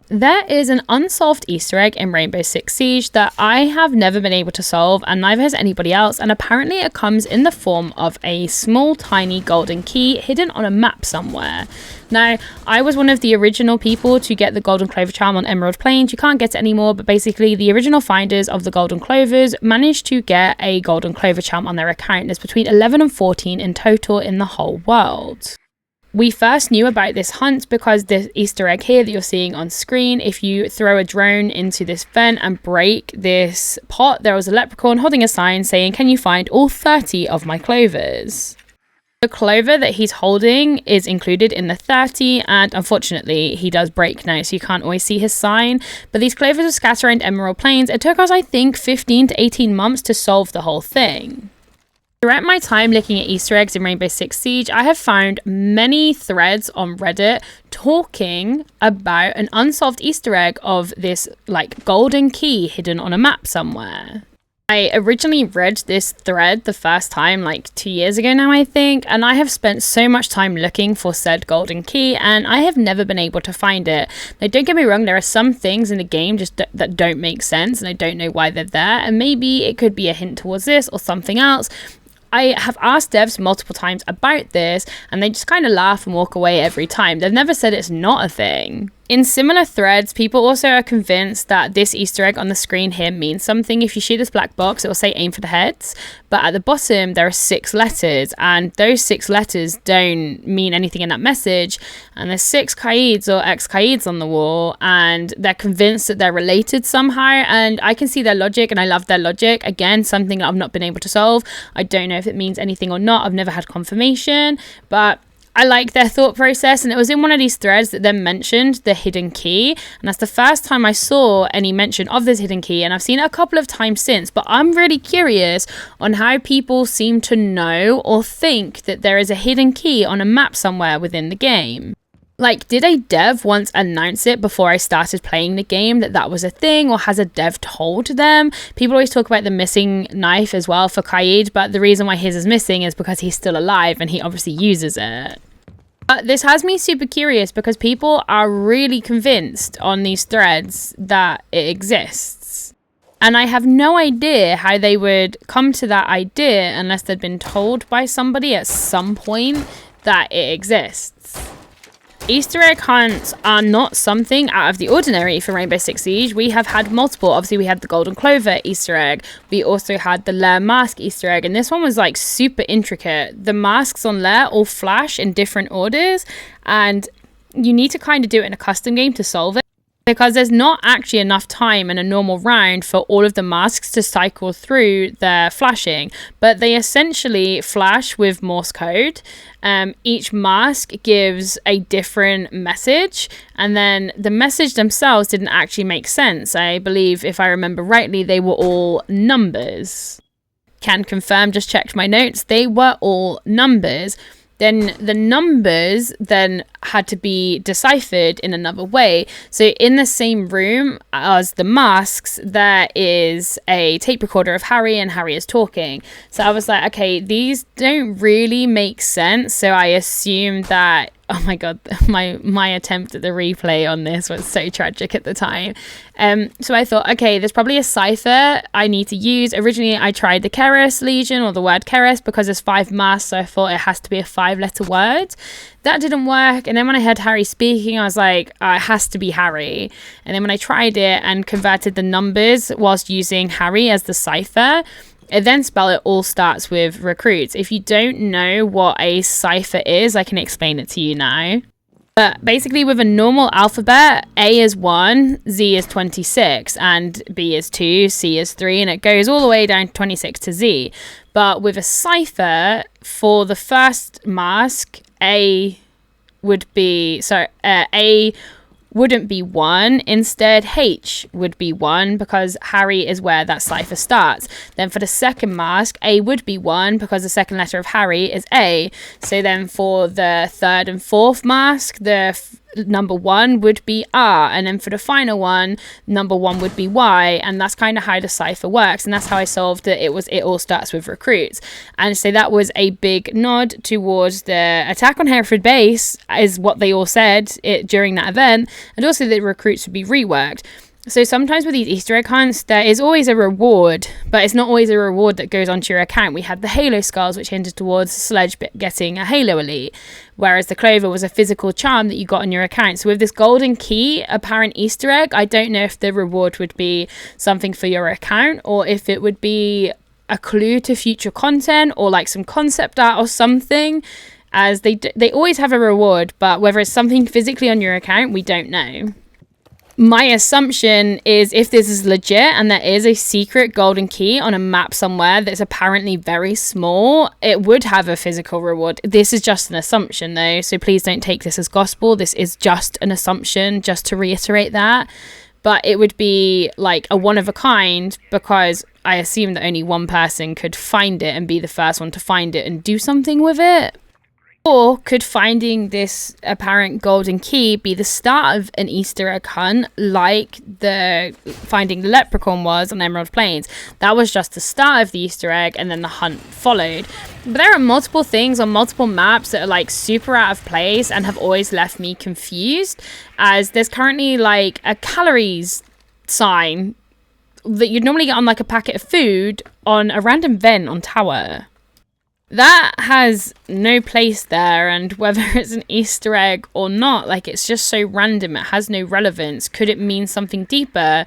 There is an unsolved Easter egg in Rainbow Six Siege that I have never been able to solve, and neither has anybody else, and apparently it comes in the form of a small tiny golden key hidden on a map somewhere. Now, I was one of the original people to get the golden clover charm on Emerald Plains. You can't get it anymore, but basically the original finders of the golden clovers managed to get a golden clover charm on their account. There's between 11 and 14 in total in the whole world. We first knew about this hunt because the Easter egg here that you're seeing on screen, if you throw a drone into this vent and break this pot, there was a leprechaun holding a sign saying, "Can you find all 30 of my clovers?" The clover that he's holding is included in the 30, and unfortunately he does break now, so you can't always see his sign. But these clovers are scattered around Emerald Plains. It took us, I think, 15 to 18 months to solve the whole thing. Throughout my time looking at Easter eggs in Rainbow Six Siege, I have found many threads on Reddit talking about an unsolved Easter egg of this like golden key hidden on a map somewhere. I originally read this thread the first time like 2 years ago now, I think, and I have spent so much time looking for said golden key and I have never been able to find it. Now, don't get me wrong, there are some things in the game just that don't make sense and I don't know why they're there, and maybe it could be a hint towards this or something else. I have asked devs multiple times about this and they just kind of laugh and walk away every time. They've never said it's not a thing. In similar threads, people also are convinced that this Easter egg on the screen here means something. If you shoot this black box, it will say aim for the heads, but at the bottom there are 6 letters and those 6 letters don't mean anything in that message, and there's 6 Qaids or ex-Qaids on the wall and they're convinced that they're related somehow, and I can see their logic and I love their logic. Again, something that I've not been able to solve. I don't know if it means anything or not. I've never had confirmation, but I like their thought process, and it was in one of these threads that then mentioned the hidden key, and that's the first time I saw any mention of this hidden key, and I've seen it a couple of times since, but I'm really curious on how people seem to know or think that there is a hidden key on a map somewhere within the game. Like, did a dev once announce it before I started playing the game that was a thing, or has a dev told them? People always talk about the missing knife as well for Qaid, but the reason why his is missing is because he's still alive and he obviously uses it. But this has me super curious because people are really convinced on these threads that it exists. And I have no idea how they would come to that idea unless they'd been told by somebody at some point that it exists. Easter egg hunts are not something out of the ordinary for Rainbow Six Siege. We have had multiple. Obviously, we had the Golden Clover Easter egg. We also had the Lair Mask Easter egg. And this one was like super intricate. The masks on Lair all flash in different orders. And you need to kind of do it in a custom game to solve it, because there's not actually enough time in a normal round for all of the masks to cycle through their flashing, but they essentially flash with Morse code. Each mask gives a different message, and then the message themselves didn't actually make sense. I believe, if I remember rightly, they were all numbers. Can confirm, just checked my notes, they were all numbers. Then the numbers then had to be deciphered in another way. So in the same room as the masks, there is a tape recorder of Harry, and Harry is talking. So I was like, okay, these don't really make sense. So I assumed that, oh my god, my attempt at the replay on this was so tragic at the time. So I thought, okay, there's probably a cipher I need to use. Originally, I tried the Keres Legion, or the word Keres, because there's 5 masks, so I thought it has to be a 5-letter word. That didn't work, and then when I heard Harry speaking, I was like, oh, it has to be Harry. And then when I tried it and converted the numbers whilst using Harry as the cipher, it then spelled it all starts with recruits. If you don't know what a cipher is, I can explain it to you now. But basically, with a normal alphabet, A is 1, Z is 26, and B is 2, C is 3, and it goes all the way down to 26 to Z. But with a cipher, for the first mask, A wouldn't be 1, instead H would be 1, because Harry is where that cipher starts. Then for the second mask, A would be 1, because the second letter of Harry is A. So then for the third and fourth mask, the number 1 would be R, and then for the final one, number 1 would be Y, and that's kind of how the cipher works, and that's how I solved it. It all starts with recruits. And so that was a big nod towards the attack on Hereford Base, is what they all said during that event, and also the recruits would be reworked. So sometimes with these Easter egg hunts, there is always a reward, but it's not always a reward that goes onto your account. We had the Halo Skulls, which hinted towards Sledge getting a Halo Elite, whereas the Clover was a physical charm that you got on your account. So with this golden key, apparent Easter egg, I don't know if the reward would be something for your account, or if it would be a clue to future content, or like some concept art or something, as they always have a reward, but whether it's something physically on your account, we don't know. My assumption is, if this is legit and there is a secret golden key on a map somewhere that's apparently very small, it would have a physical reward. This is just an assumption though, so please don't take this as gospel. This is just an assumption, just to reiterate that. But it would be like a one of a kind, because I assume that only one person could find it and be the first one to find it and do something with it. Or could finding this apparent golden key be the start of an Easter egg hunt, like the finding the leprechaun was on Emerald Plains? That was just the start of the Easter egg, and then the hunt followed. But there are multiple things on multiple maps that are like super out of place and have always left me confused, as there's currently like a calories sign that you'd normally get on like a packet of food on a random vent on Tower. That has no place there, and whether it's an Easter egg or not, like, it's just so random, it has no relevance. Could it mean something deeper?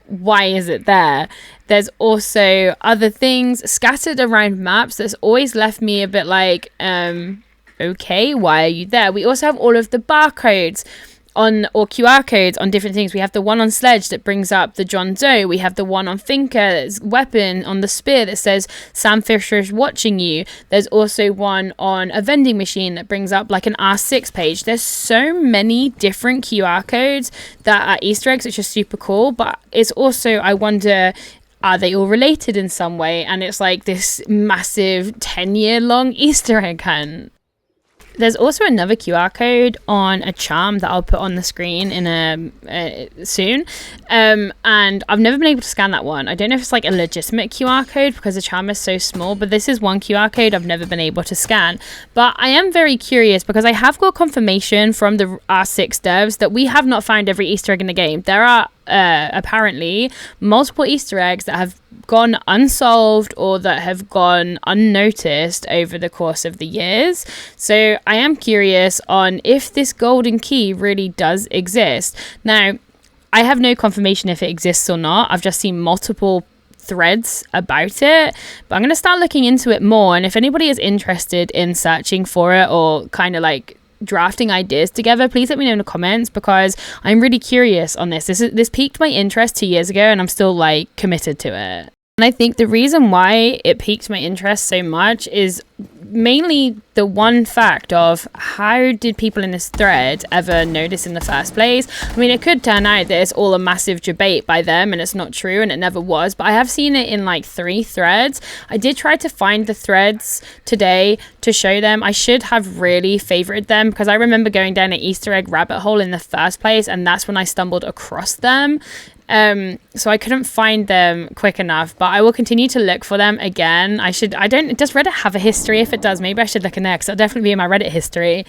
Why is it there? There's also other things scattered around maps that's always left me a bit like, okay, why are you there? We also have all of the barcodes or QR codes on different things. We have the one on Sledge that brings up the John Doe. We have the one on Finker's weapon on the spear that says Sam Fisher's watching you. There's also one on a vending machine that brings up like an R6 page. There's so many different QR codes that are Easter eggs, which is super cool, but it's also, I wonder, are they all related in some way? And it's like this massive 10-year long Easter egg hunt. There's also another QR code on a charm that I'll put on the screen in soon, and I've never been able to scan that one. I don't know if it's like a legitimate QR code because the charm is so small, but this is one QR code I've never been able to scan. But I am very curious because I have got confirmation from the R6 devs that we have not found every Easter egg in the game. There are apparently multiple Easter eggs that have gone unsolved or that have gone unnoticed over the course of the years. So I am curious on if this golden key really does exist. Now, I have no confirmation if it exists or not. I've just seen multiple threads about it, but I'm going to start looking into it more. And if anybody is interested in searching for it or kind of like drafting ideas together, please let me know in the comments, because I'm really curious on this. This piqued my interest 2 years ago, and I'm still like committed to it. And I think the reason why it piqued my interest so much is mainly the one fact of how did people in this thread ever notice in the first place? I mean, it could turn out that it's all a massive debate by them and it's not true, and it never was, but I have seen it in like 3 threads. I did try to find the threads today to show them. I should have really favorited them because I remember going down an Easter egg rabbit hole in the first place, and that's when I stumbled across them. So I couldn't find them quick enough, but I will continue to look for them again. Does Reddit have a history? If it does, maybe I should look in there, because it'll definitely be in my Reddit history,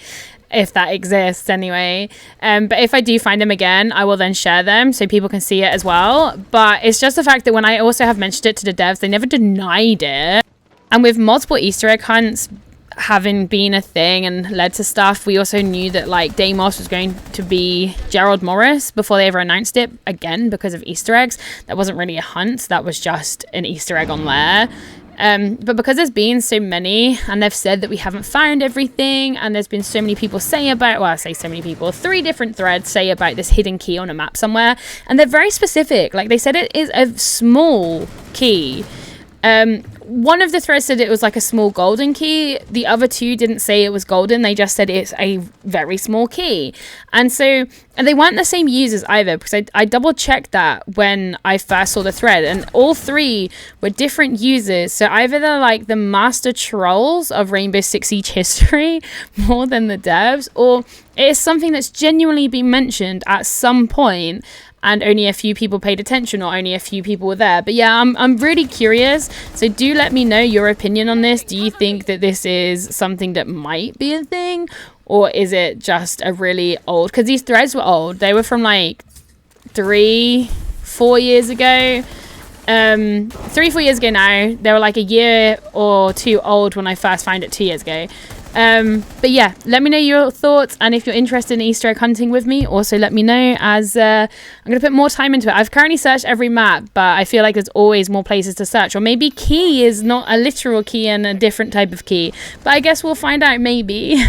if that exists anyway. But if I do find them again, I will then share them so people can see it as well. But it's just the fact that when I also have mentioned it to the devs, they never denied it. And with multiple Easter egg hunts having been a thing and led to stuff, we also knew that like Deimos was going to be Gerald Morris before they ever announced it, again because of Easter eggs. That wasn't really a hunt, that was just an Easter egg on Lair. But because there's been so many, and they've said that we haven't found everything, and there's been so many people say about, well, I say so many people, 3 different threads say about this hidden key on a map somewhere, and they're very specific. Like, they said it is a small key. One of the threads said it was like a small golden key. The other 2 didn't say it was golden. They just said it's a very small key. And so And they weren't the same users either, because I double checked that when I first saw the thread, and all 3 were different users. So either they're like the master trolls of Rainbow Six Siege history more than the devs, or it is something that's genuinely been mentioned at some point and only a few people paid attention, or only a few people were there. But yeah, I'm really curious. So do let me know your opinion on this. Do you think that this is something that might be a thing? Or is it just a really old... Because these threads were old. They were from like 3-4 years ago. 3-4 years ago now. They were like a year or 2 old when I first found it 2 years ago. But yeah, let me know your thoughts, and if you're interested in Easter egg hunting with me, also let me know, as I'm going to put more time into it. I've currently searched every map, but I feel like there's always more places to search, or maybe key is not a literal key and a different type of key, but I guess we'll find out maybe.